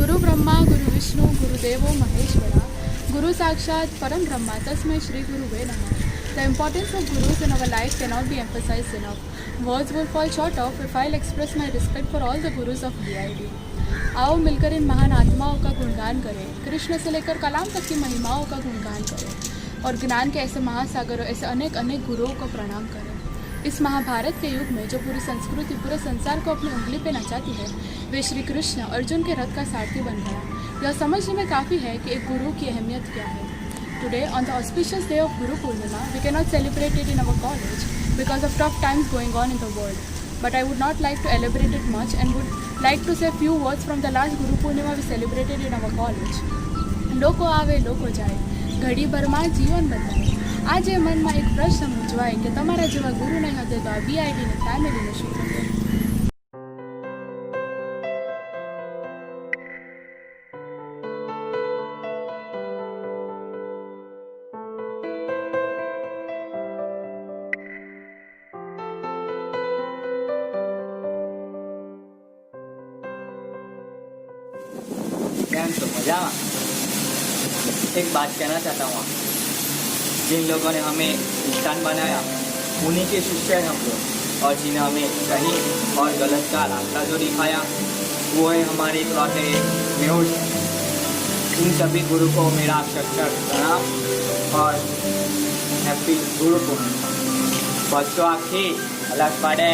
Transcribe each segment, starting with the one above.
Guru Brahma Guru Vishnu गुरुदेवो Maheshwara, Guru Sakshat Param Brahma Tasmai Shri Guruve Namah. The importance of gurus in our life cannot be emphasized enough. Words will fall short of if I'll express my respect for all the gurus of DID. आओ मिलकर इन महान आत्माओं का गुणगान करें, कृष्ण से लेकर कलाम तक की महिमाओं का गुणगान करें और ज्ञान के ऐसे महासागरों, ऐसे अनेक अनेक गुरुओं को प्रणाम करें। इस महाभारत के युग में जो पूरी संस्कृति पूरे संसार को अपनी उंगली पे नचाती है, वे श्री कृष्ण अर्जुन के रथ का सारथी बन गया। यह समझने में काफ़ी है कि एक गुरु की अहमियत क्या है। Today, on the auspicious day of Guru Purnima, we cannot celebrate it in our college because of tough times going on in the world. But I would not like to elaborate it much and would like to say few words from the last Guru Purnima we celebrated in our college. લોકો આવે લોકો જાય, ઘડી ભરમાં જીવન બદલાય. આજે મનમાં એક પ્રશ્ન મૂંઝવાય કે તમારા જેવા ગુરુ નહીં હતે તો આ BIDની ફેમિલીને શું થશે? तो मजा। एक बात कहना चाहता हूँ, जिन लोगों ने हमें इंसान बनाया उन्हीं के शिष्य हैं हम लोग, और जिन्हें हमें सही और गलत का रास्ता जो दिखाया वो है हमारे इकलौते न्यूज़। इन सभी गुरु को मेरा अक्षर प्रणाम और हैप्पी गुरु पूर्णिमा। बच्चों आखी अलग पड़े।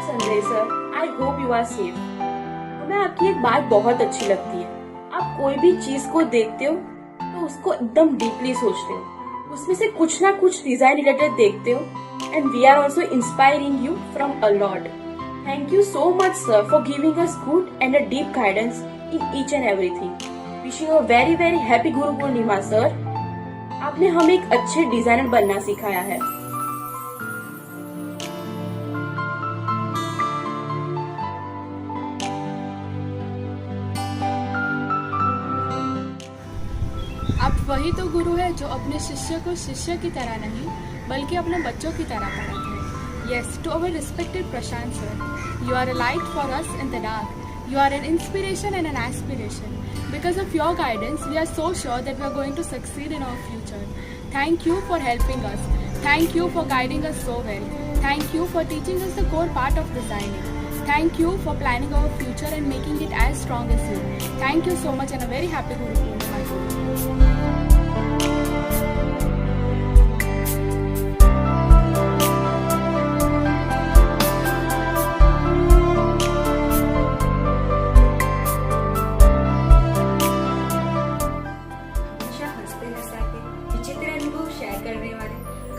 Sanjay sir, I hope you are safe. हमें आपकी एक बात बहुत अच्छी लगती है, आप कोई भी चीज को देखते हो तो उसको एकदम डीपली सोचते हो, उसमें से कुछ ना कुछ डिजाइन रिलेटेड देखते हो, and we are also inspiring you from a lot. Thank you so much sir for giving us good and a deep guidance in each and everything. Wishing a very very happy Guru Purnima sir. आपने हमें एक अच्छे designer बनना सिखाया है। आप वही तो गुरु है जो अपने शिष्य को शिष्य की तरह नहीं बल्कि अपने बच्चों की तरह पढ़ाते हैं। Yes, to our respected Prashant sir, you are a light for us in the dark. You are an inspiration and an aspiration. Because of your guidance, we are so sure that we are going to succeed in our future. Thank you for helping us. Thank you for guiding us so well. Thank you for teaching us the core part of designing. Thank you for planning our future and making it as strong as you. Thank you so much and a very happy Guru Purnima.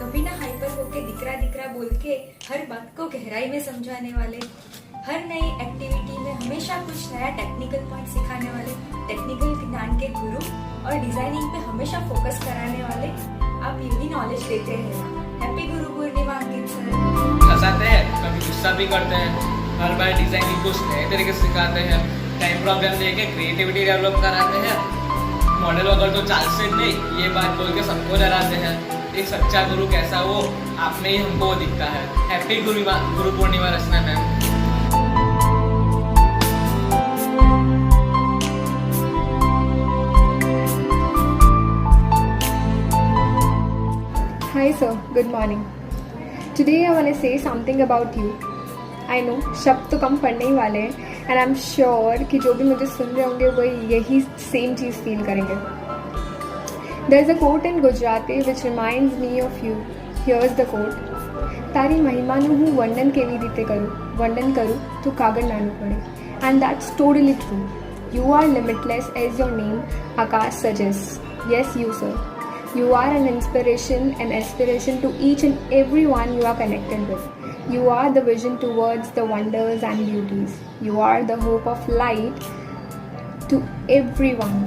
कभी ना hyper होके दिकरा दिकरा बोल के हर बात को गहराई में समझाने वाले, हर नई एक्टिविटी में हमेशा कुछ नया टेक्निकल पॉइंट सिखाने वाले, टेक्निकल ज्ञान के गुरु और डिजाइनिंग पे हमेशा फोकस कराने वाले, आप यही नॉलेज देते हैं। हैप्पी गुरु पूर्णिमा अंकित सर। हंसाते हैं, कभी गुस्सा भी करते हैं, हर बार डिजाइनिंग कुछ नए तरीके से सिखाते हैं, टाइम प्रॉब्लम देके क्रिएटिविटी डेवलप कराते हैं, मॉडल वगैरह तो चाल से नहीं ये बात बोल के सबको डराते हैं। एक सच्चा गुरु कैसा हो आप में ही हमको दिखता है। Happy Guru Purnima Rachna ma'am. Hi sir, good morning. Today I want to say something about you. I know शब्द तो कम पढ़ने ही वाले हैं and I'm sure कि जो भी मुझे सुन रहे होंगे वो यही सेम चीज़ फील करेंगे। There's a quote in Gujarati which reminds me of you. Here's the quote. તારી મહિમાનું હું વર્ણન કેવી રીતે કરું, વર્ણન કરું તો કાગળ નાનું પડે. And that's totally true. You are limitless as your name Akash suggests. Yes, you sir. You are an inspiration and aspiration to each and everyone you are connected with. You are the vision towards the wonders and beauties. You are the hope of light to everyone.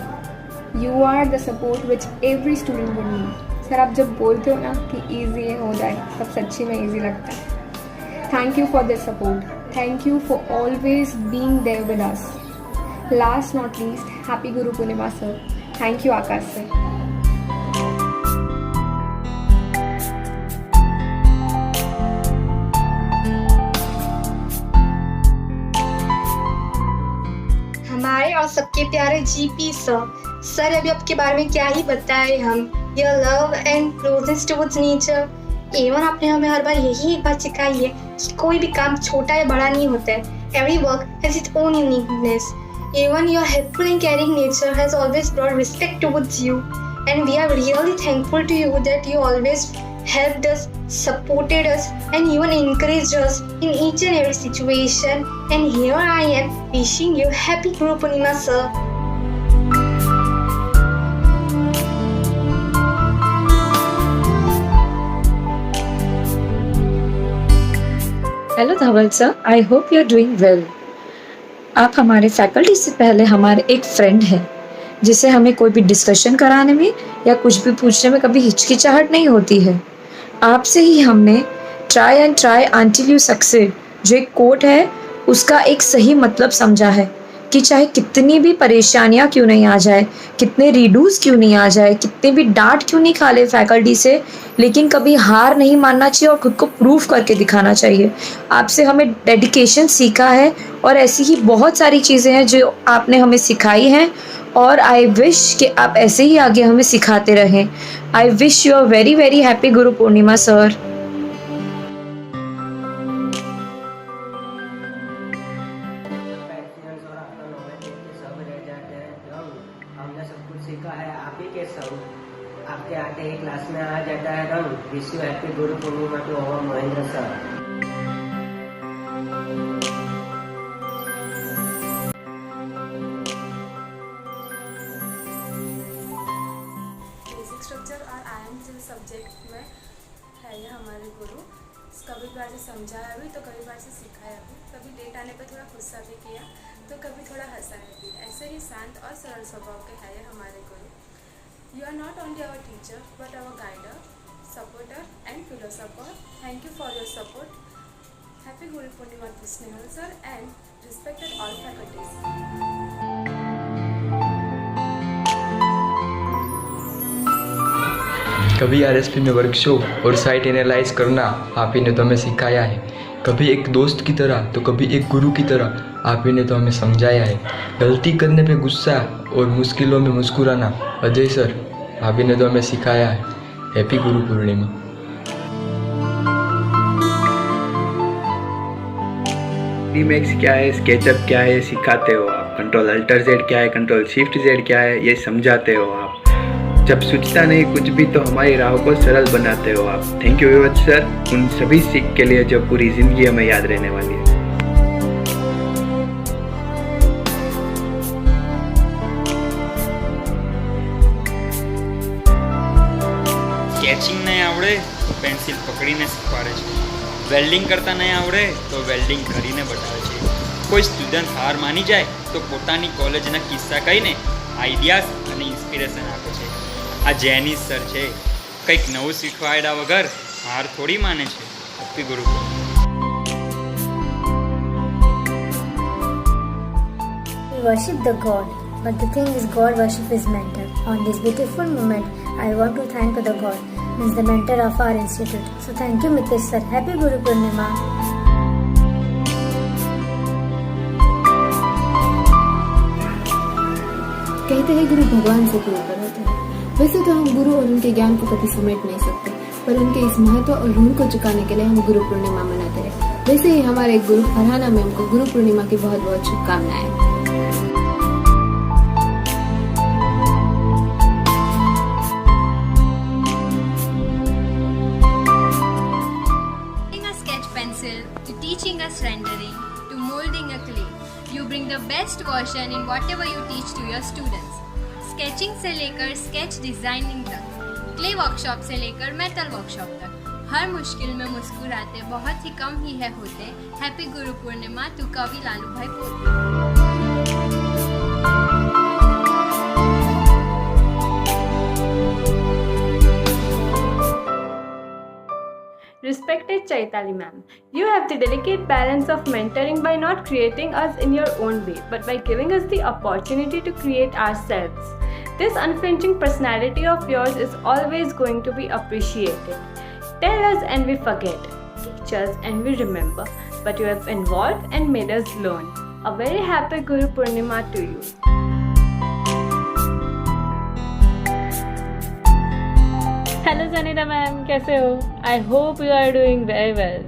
You are the support which every student would need. Sir आप जब बोलते हो ना कि easy हो जाए तब सच्ची में easy लगता है। Thank you for this support. Thank you for always being there with us. Last not least, happy Guru Purnima sir. Thank you Akash sir. आप सबके प्यारे जीपी सर। सर अभी आपके बारे में क्या ही बताएं हम। Your love and closeness towards nature. Even आपने हमें हर बार यही एक बात सिखाई है कि कोई भी काम छोटा या बड़ा नहीं होता है। Every work has its own uniqueness. Even your helpful and caring nature has always brought respect towards you, and we are really thankful to you that you always helped us, supported us, and even encouraged us in each and every situation. And here I am wishing you happy Guru Purnima, sir. Hello Dhaval sir, I hope you are doing well. आप हमारे faculty से पहले हमारे एक friend हैं जिसे हमें कोई भी डिस्कशन कराने में या कुछ भी पूछने में कभी हिचकिचाहट नहीं होती है। आपसे ही हमने try and try until you succeed जो एक कोट है उसका एक सही मतलब समझा है कि चाहे कितनी भी परेशानियां क्यों नहीं आ जाए, कितने रीडूस क्यों नहीं आ जाए, कितने भी डांट क्यों नहीं खा ले फैकल्टी से, लेकिन कभी हार नहीं मानना चाहिए और खुद को प्रूव करके दिखाना चाहिए। आपसे हमें डेडिकेशन सीखा है और ऐसी ही बहुत सारी चीज़ें हैं जो आपने हमें सिखाई हैं और आई विश कि आप ऐसे ही आगे हमें सिखाते रहें। I wish you are very very happy Guru Purnima sir. हमने सब कुछ सीखा है आप ही के सब आपके आते ही क्लास में आ जाता है रंग। Wish you happy Guru Purnima to our Mahendra sir. Basic structure और आईएम सब्जेक्ट में है ये हमारे गुरु। कभी बार से समझाया भी तो कभी बार से सिखाया भी, कभी डेट आने पर थोड़ा गुस्सा भी किया तो कभी थोड़ा हंसाया भी। ऐसे ही शांत और सरल स्वभाव के है ये हमारे गुरु। You are not only our teacher but our guider, supporter and philosopher. Thank you for your support. Happy Guru Purnima to Snehal sir and respected all faculties. कभी आरएसपी में वर्कशॉप और साइट एनालाइज करना आप ही ने तो हमें सिखाया है। कभी एक दोस्त की तरह तो कभी एक गुरु की तरह आप ही ने तो हमें समझाया है। गलती करने पे गुस्सा और मुश्किलों में मुस्कुराना अजय सर आप ही ने तो हमें सिखाया है। हैप्पी गुरु पूर्णिमा। मैक्स क्या है, स्केचअप क्या है सिखाते हो आप। कंट्रोल अल्टर जेड क्या है, कंट्रोल शिफ्ट जेड क्या है ये समझाते हो आप। जब सोचता नहीं कुछ भी तो हमारी राह को सरल बनाते हो आप। Thank you very much sir उन सभी सीख के लिए जो पूरी जिंदगी हमें याद रहने वाली है। સ્કેચિંગ નહીં આવડે તો પેન્સિલ પકડીને શીખવાડે છે, વેલ્ડિંગ કરતા નહીં આવડે તો વેલ્ડિંગ કરીને બતાવે છે। કોઈ સ્ટુડન્ટ હાર માની જાય તો પોતાની કોલેજના કિસ્સા કહીને આઈડિયાઝ અને ઇન્સ્પિરેશન આપે છે। આ જેનિસ સર છે, કંઈક નવું શીખવાડ્યા વગર હાર થોડી માને છે। હેપી ગુરુ। We worship the God, but the thing is God worship is mentor. On this beautiful moment, I want to thank the God, means the mentor of our institute. So thank you Mitesh sir. Happy Guru Purnima. कहते हैं गुरु भगवान से भी ऊपर होते हैं। वैसे तो हम गुरु और उनके ज्ञान को कभी समेट नहीं सकते, पर उनके इस महत्व और ऋण को चुकाने के लिए हम गुरु पूर्णिमा मनाते हैं। वैसे ही हमारे गुरु फरहाना मैम को गुरु पूर्णिमा की बहुत बहुत शुभकामनाएं। to teaching us rendering, to molding a clay. You bring the best version in whatever you teach to your students. Sketching से लेकर स्केच डिजाइनिंग तक, क्ले वर्कशॉप से लेकर मेटल वर्कशॉप तक, हर मुश्किल में मुस्कुराते बहुत ही कम ही है होते। हैप्पी गुरु पूर्णिमा टू कवि लालू भाई पोती। Respected Chaitali ma'am, you have the delicate balance of mentoring by not creating us in your own way, but by giving us the opportunity to create ourselves. This unflinching personality of yours is always going to be appreciated. Tell us and we forget, teach us and we remember, but you have involved and made us learn. A very happy Guru Purnima to you. Hello Sanita ma'am, कैसे हो? I hope you are doing very well.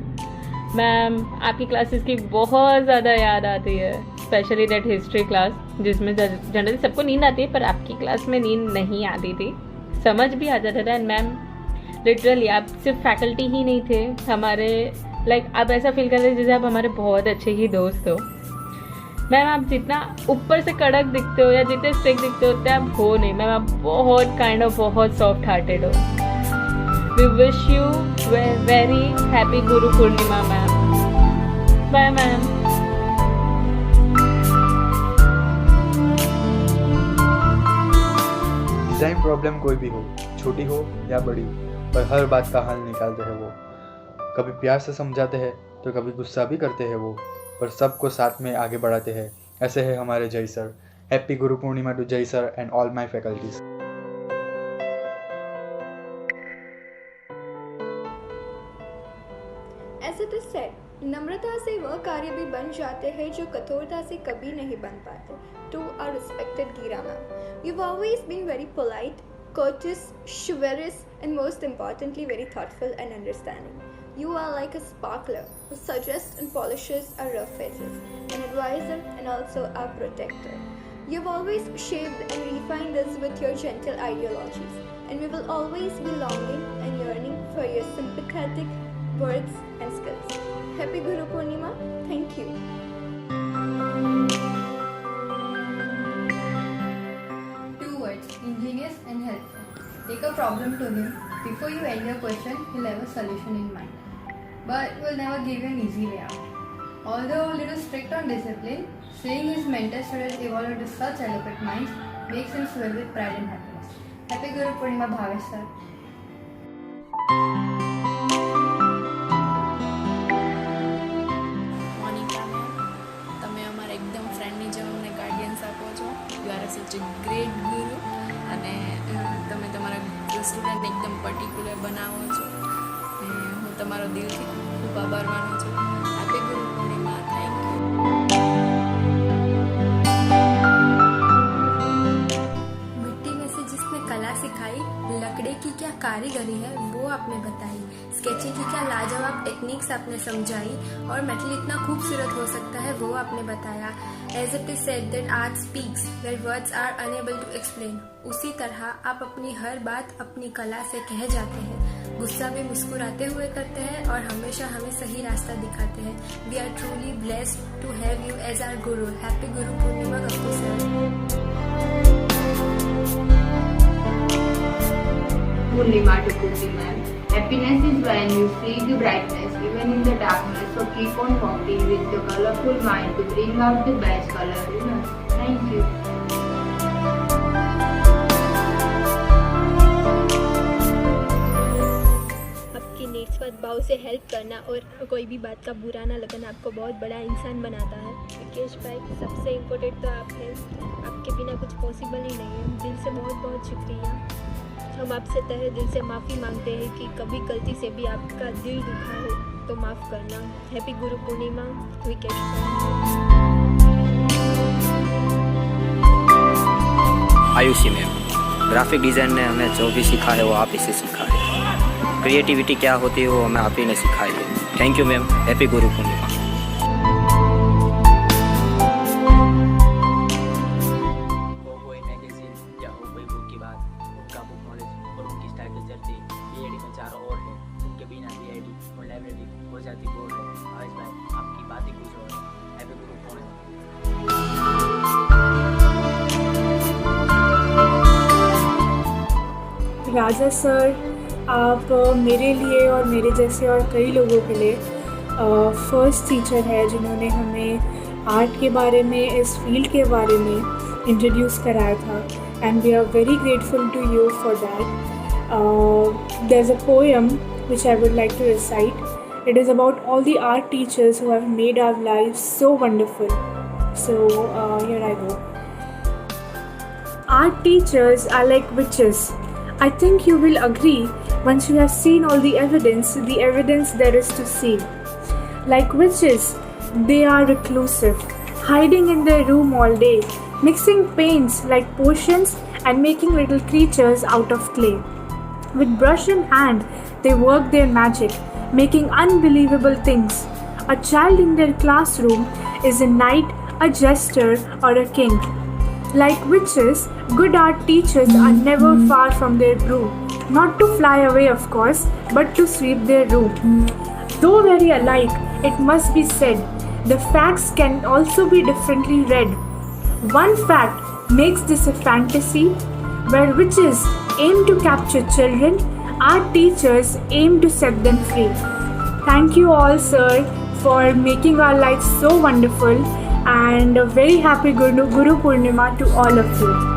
Ma'am, आपकी classes की बहुत ज़्यादा याद आती है, specially that history class जिसमें जनरली सबको नींद आती है, पर आपकी क्लास में नींद नहीं आती थी, समझ भी आ जाता था। एंड मैम लिटरली आप सिर्फ फैकल्टी ही नहीं थे हमारे, आप ऐसा फील कर रहे थे जैसे आप हमारे बहुत अच्छे ही दोस्त हो। मैम आप जितना ऊपर से कड़क दिखते हो या जितने स्ट्रिक्ट दिखते हो उतने आप हो नहीं। मैम आप बहुत काइंड ऑफ बहुत सॉफ्ट हार्टेड हो। We wish you very happy Guru Purnima ma'am. Bye ma'am. Design problem कोई भी हो, छोटी हो या बड़ी, पर हर बात का हल निकालते हैं वो। कभी प्यार से समझाते हैं तो कभी गुस्सा भी करते हैं वो, पर सबको साथ में आगे बढ़ाते हैं। ऐसे है हमारे जय sir. Happy Guru Purnima to जय sir and all my faculties. As it is said, नम्रता से वह कार्य भी बन जाते हैं जो कठोरता से कभी नहीं बन पाते. To our respected Gira ma'am, you've always been very polite, courteous, chivalrous, and most importantly, very thoughtful and understanding. You are like a sparkler who suggests and polishes our rough edges, an advisor and also our protector. You've always shaped and refined us with your gentle ideologies, and we will always be longing and yearning for your sympathetic words and skills. Happy Guru Purnima. Thank you. Two words, ingenious and helpful. Take a problem to him. Before you end your question, he'll have a solution in mind. But he will never give you an easy way out. Although a little strict on discipline, seeing his mentor students evolve into such eloquent minds makes him swell with pride and happiness. Happy Guru Purnima, Bhavesh sir. સચ એ great ગુરુ અને તમે તમારા સ્ટુડન્ટને એકદમ particular બનાવો છો. હું તમારો દિલથી ખૂબ આભાર માનું છું. Happy Guru Purnima. Thank you. मिट्टी में से जिसने कला सिखाई, लकड़े की क्या कारीगरी है वो आपने बताई, स्केचिंग की क्या लाजवाब टेक्निक्स आपने समझाई, और मेटल इतना खूबसूरत हो सकता है वो आपने बताया. As it is said that art speaks where words are unable to explain. उसी तरह आप अपनी हर बात अपनी कला से कह जाते हैं, गुस्सा भी मुस्कुराते हुए करते हैं और हमेशा हमें सही रास्ता दिखाते हैं. We are truly blessed to have you as our guru. Happy Guru Purnima, Gappu sir. Purnima to Purnima. Happiness is when you see the brightness even in the darkness. So keep on working with your colorful mind to bring out the best color in us. Thank you. आपकी निस्बत भाव से help करना और कोई भी बात का बुरा ना लगना आपको बहुत बड़ा इंसान बनाता है. विकेश भाई, सबसे इम्पोर्टेंट तो आप हैं. आपके बिना कुछ पॉसिबल ही नहीं है. दिल से बहुत बहुत शुक्रिया. हम आपसे तहे दिल से माफ़ी मांगते हैं कि कभी गलती से भी आपका दिल दुखा हो तो माफ़ करना. Happy Guru Purnima. Vikesh Ayushi ma'am, graphic design ने हमें जो भी सीखा है वो आप ही से सीखा है. क्रिएटिविटी क्या होती है वो हमें आप ही ने सिखाई है. Thank you ma'am. Happy Guru Purnima. Raja sir, आप मेरे लिए और मेरे जैसे और कई लोगों के लिए फर्स्ट टीचर है जिन्होंने हमें आर्ट के बारे में, इस फील्ड के बारे में इंट्रोड्यूस कराया था. And we are very grateful to you for that. There is a poem which I would like to recite. It is about all the art teachers who have made our lives so wonderful. So here I go. Art teachers are like witches. I think you will agree once you have seen all the evidence there is to see. Like witches, they are reclusive, hiding in their room all day, mixing paints like potions and making little creatures out of clay. With brush in hand, they work their magic, making unbelievable things. A child in their classroom is a knight, a jester, or a king. Like witches, good art teachers are never far from their broom. Not to fly away, of course, but to sweep their room. Though very alike, it must be said, the facts can also be differently read. One fact makes this a fantasy, where witches aim to capture children, art teachers aim to set them free. Thank you all, sir, for making our lives so wonderful, and a very happy Guru Purnima to all of you.